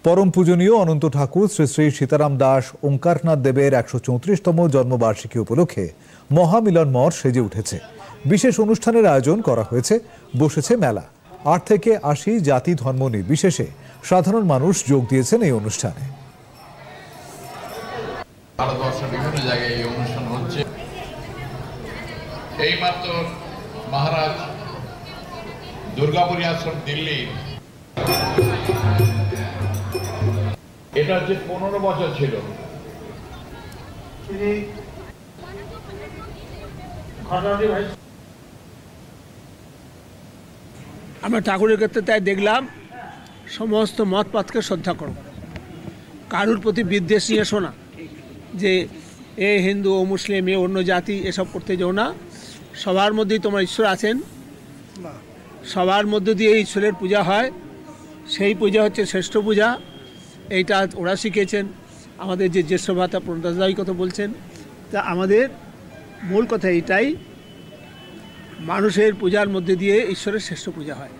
परम पूजनीय अनंत ठाकुर श्री श्री सीताराम दास ओंकारनाथ देवेर 134तम जन्मबार्षिकी उपलक्षे महामिलन मठ सेजे उठेছে। विशेष অনুষ্ঠানের আয়োজন করা হয়েছে। বসেছে মেলা। 8 থেকে 80 জাতি ধর্ম নির্বিশেষে সাধারণ মানুষ যোগ দিয়েছেন এই অনুষ্ঠানে। ভারতবর্ষের বিভিন্ন জায়গায় এই অনুষ্ঠান হচ্ছে। এইমাত্র মহারাজ দুর্গাপুরী আশ্রম দিল্লি, এটা যে 15 বছর ছিল। আমরা ঠাকুরের ক্ষেত্রে তাই দেখলাম সমস্ত মতপাতকে শ্রদ্ধা করো, কারুর প্রতি বিদ্বেষ নিয়ে শোনা যে এ হিন্দু ও মুসলিম এ অন্য জাতি এসব করতে যাও না। সবার মধ্যেই তোমার ঈশ্বর আছেন, সবার মধ্য দিয়ে ঈশ্বরের পূজা হয়, সেই পূজা হচ্ছে শ্রেষ্ঠ পূজা। এইটা ওরা শিখেছেন। আমাদের যে জ্যেষ্ঠ ভাতা প্রণদাদাই কথা বলছেন, তা আমাদের মূল কথা এইটাই, মানুষের পূজার মধ্যে দিয়ে ঈশ্বরের শ্রেষ্ঠ পূজা হয়।